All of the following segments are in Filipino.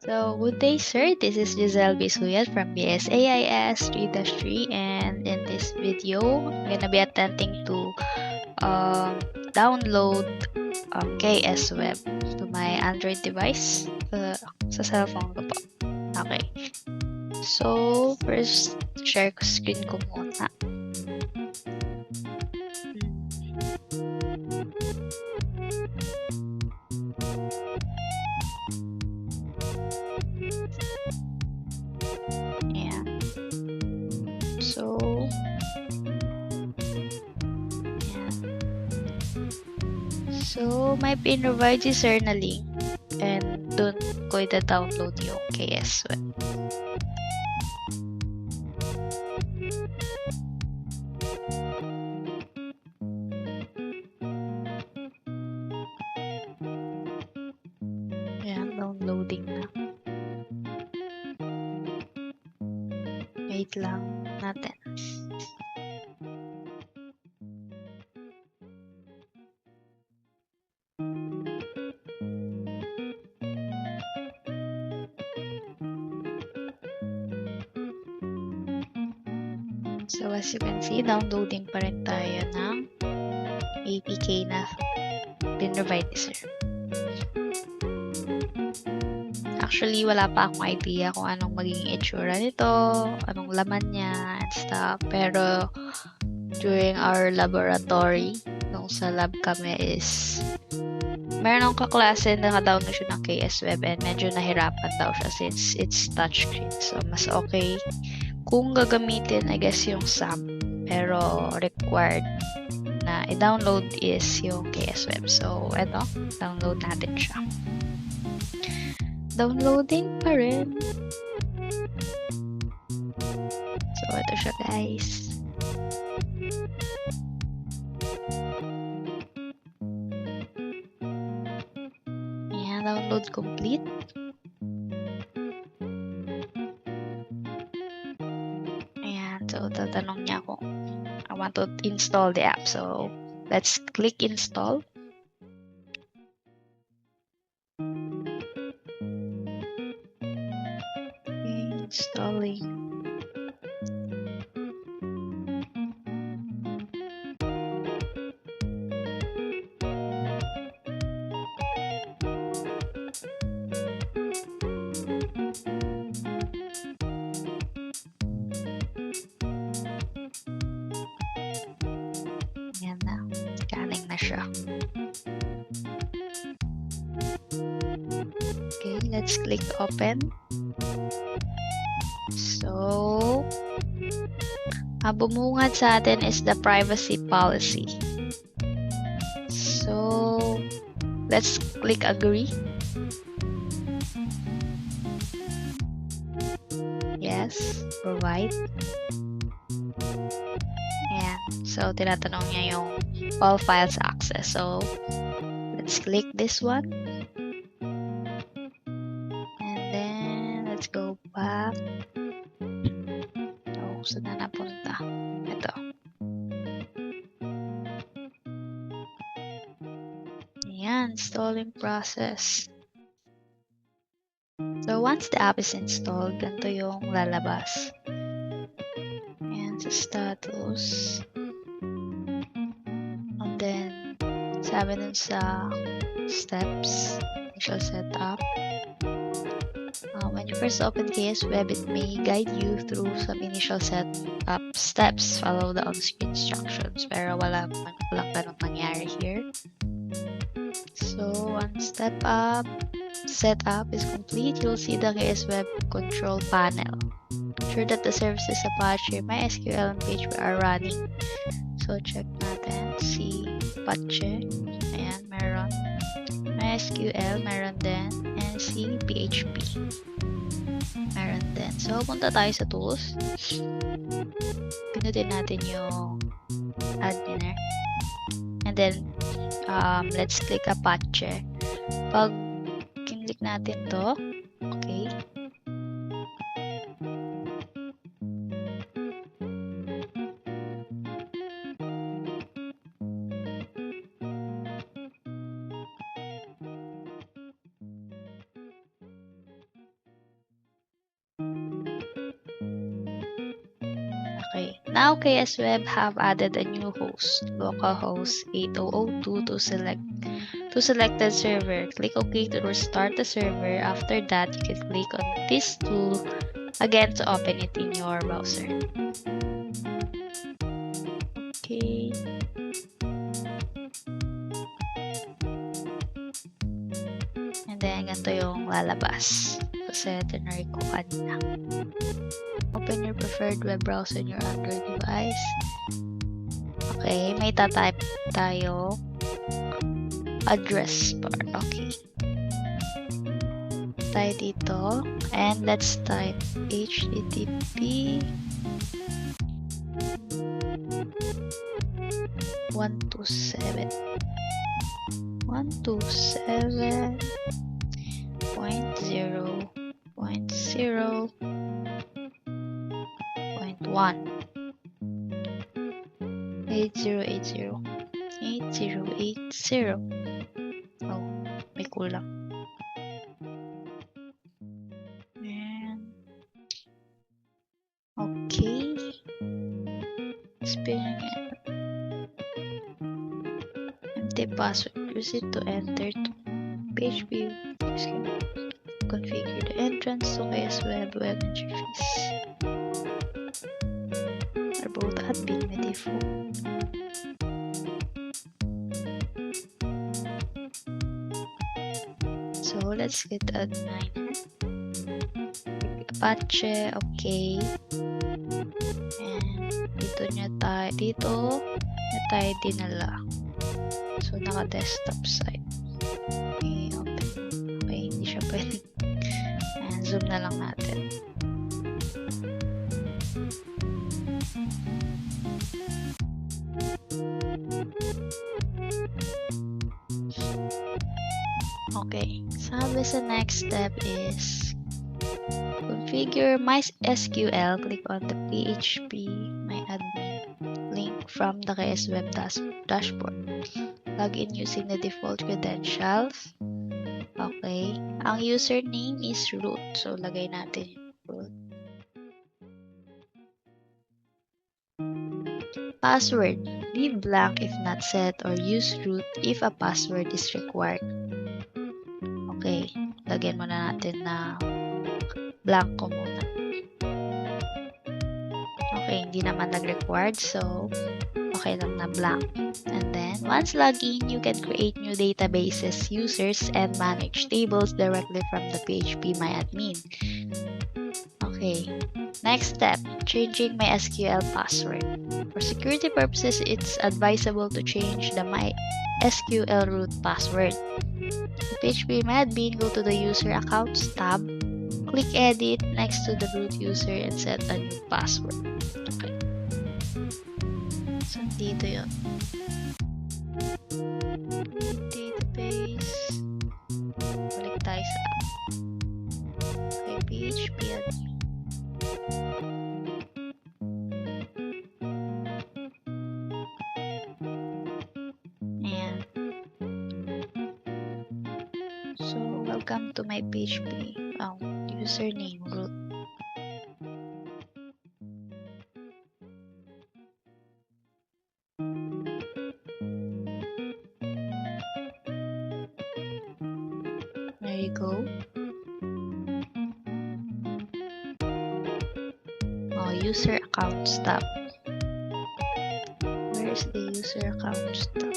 So, good day, sir. This is Giselle Bisuyat from BSAIS 3-3, and in this video, I'm gonna be attempting to download KS Web to my Android device sa cellphone ko po. Okay. So, first, share ko screen ko muna. Yeah. So, yeah. So, may pinrovide si sir na link and doon ko ita-download yung KS Web. Ayan, downloading na. Wait lang natin. So, as you can see, downloading pa rin tayo ng APK na pinrovide ni sir. Actually, wala pa akong idea kung anong magiging itsura nito, anong laman niya, and stuff. Pero, during our laboratory, nung sa lab kami is, meron akong kaklase na naka-download siya ng KS Web and medyo nahirapan daw siya since it's touchscreen. So, mas okay kung gagamitin, I guess, yung SAM. Pero, required na i-download is yung KS Web. So, eto, download natin siya. Downloading pa rin. So, ito siya, guys. Ayan, download complete. Ayan, so, tatanong niya kung I want to install the app. So, let's click install. Installing. Ayan na. Scanning na siya. Okay, let's click open. So, bumungad sa atin is the privacy policy. So, let's click agree. Yes, provide. Ayan. So, tinatanong niya yung all files access. So, let's click this one. And then, let's go back. So, saan na napunta? Ito. Ayan, installing process. So, once the app is installed, ganito yung lalabas. Ayan, sa status. And then, sabi dun sa steps, initial setup. When you first open KS Web, it may guide you through some initial setup steps. Follow the on-screen instructions. Pero walang ganun nangyari here. So, once setup is complete, you'll see the KS Web control panel. Ensure that the services Apache, MySQL, and PHP are running. So, check natin. Si Apache. Ayan, meron. MySQL, meron din. And si PHP. Meron din. So, punta tayo sa tools. Pinutin natin yung adminer. And then, let's click Apache. Pag kinlik natin to, okay. Now KSWeb have added a new host, localhost 8002 to selected server. Click OK to restart the server. After that, you can click on this tool again to open it in your browser. Okay. And then, ganito yung lalabas. Kasi tinry ko kanina. Open your preferred web browser in your Android device. Okay, may tatype tayo. Address bar. Okay. Tayo dito. And let's type HTTP 127 127.0.0.1 8080. Oh, may kulang. And okay. Spelling it. Empty password. Use it to enter to PHP. Configure the entrance to KSWeb web interface. Are both admin by default. So let's get admin. Apache, okay. And dito na tayo dinala. So naka-desktop site. Okay, open. Okay, hindi siya pwede. Ayan, zoom na lang natin. Okay, sabi sa next step is configure MySQL. Click on the PHP MyAdmin link from the KSWeb dashboard. Login using the default credentials. Okay, ang username is root. So, lagay natin root. Password. Leave blank if not set or use root if a password is required. Okay, lagyan muna natin na blanco muna. Okay, hindi naman nag-required, so okay lang na blank. And then, once logged in, you can create new databases, users, and manage tables directly from the PHP MyAdmin. Okay, next step, changing MySQL password. For security purposes, it's advisable to change the MySQL root password. The PHP MyAdmin, go to the user accounts tab, click edit next to the root user and set a new password. Okay. So, dito yun. Database. Balik tayo sa app. Okay, PHP admin. Ayan. So, welcome to my PHP. Username root. There you go. Oh, user accounts tab. Where's the user accounts tab?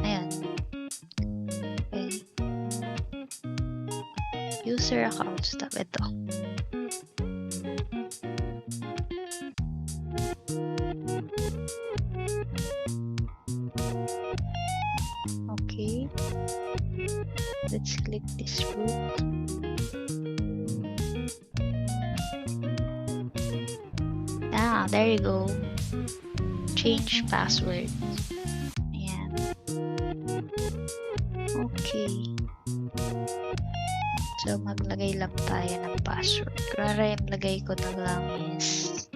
Ayan. Okay. User accounts tab. Ito. Okay. Let's click this root. Ah, there you go. Change password. Ayan. Okay. So, maglagay lang tayo ng password. Kunwari, yung lagay ko na lang is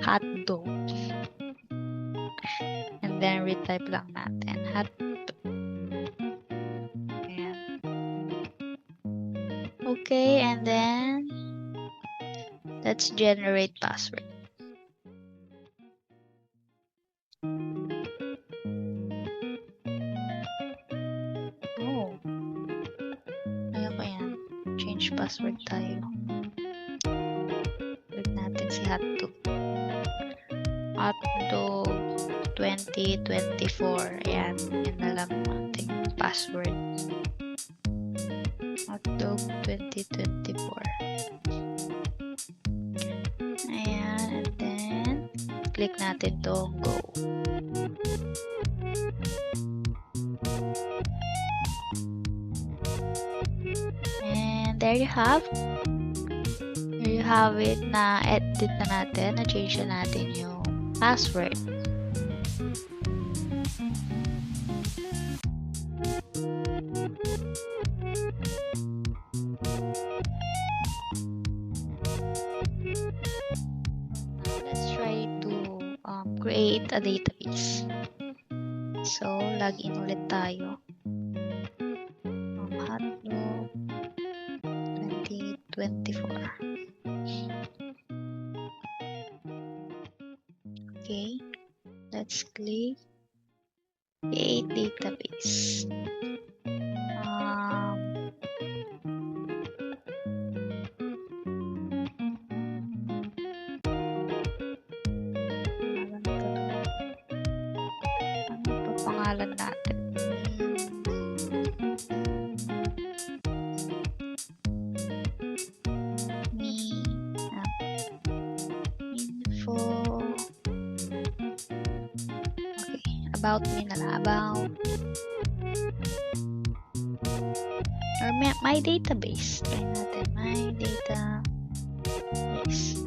hotdog. And then, retype lang natin. Hotdog. Ayan. Okay, and then Let's generate password. Oh. Ayoko yan. Change password tayo. Click natin si hotdog. Hotdog 2024. Ayan. Yan na lang ang ating password. Hotdog 2024. Ayan. And then, click natin to go. And there you have it na edit na natin, na change na natin yung password. Now let's try to create a database. So login ulit tayo. Hotdog 2024. Okay, let's click create database. Ano pa pangalan natin? Info. About me na lang. About or my database. Try natin. My database.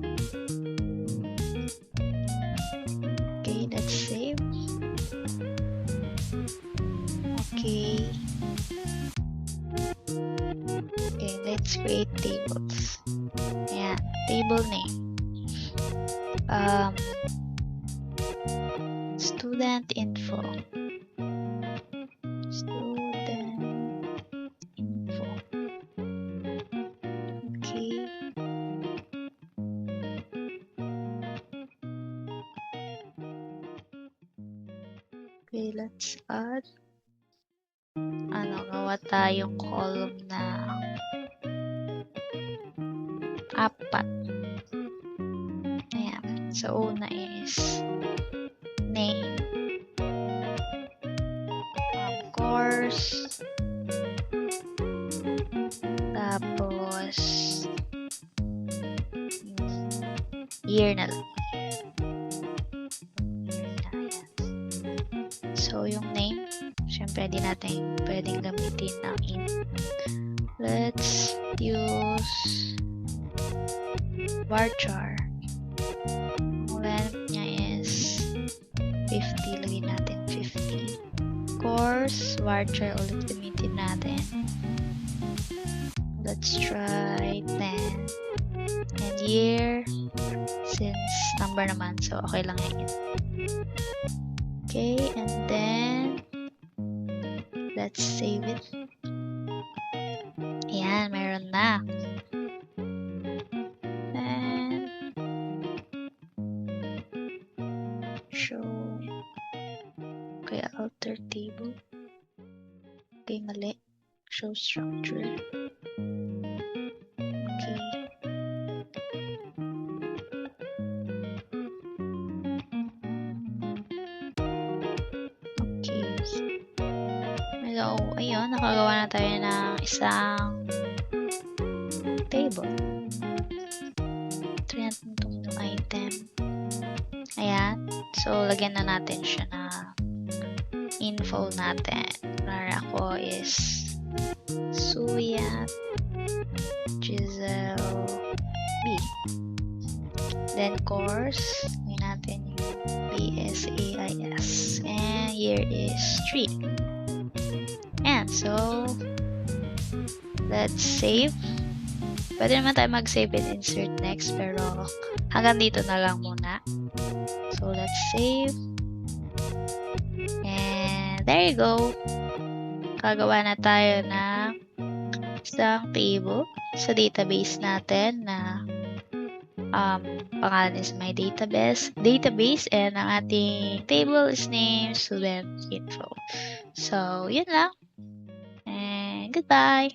Okay, let's save. Okay. Okay, let's create tables. Ayan. Table name. Student info. Student info. Okay. Okay, let's add. Gawa tayong column na 4. Ayan. So, una is name, course, tapos year na lang. So, yung name, syempre di natin pwedeng gamitin ng int. Let's use varchar. Length niya is 50. Lagyan natin 50. Course, varchar ulit gamitin natin. Let's try 10. And year, since number naman, so okay lang yan. Okay, and then let's save it. Ayan, meron na. And show. Okay, alter table. Okay, mali. Show structure. Okay. So, ayun, nakagawa na tayo ng isang table. Ito yan itong item. Ayan. So, lagyan na natin siya na info natin. Para ako is Suyat Giselle B. Then, course. Lagyan natin yung BSAIS. And year is 3. And so, let's save. Pwede naman tayo mag-save and insert next, pero hanggang dito na lang muna. So, let's save. And there you go. Kagawa na tayo ng isang table sa database natin na pangalan is my database, and ang ating table is name student info. So, yun lang. And goodbye!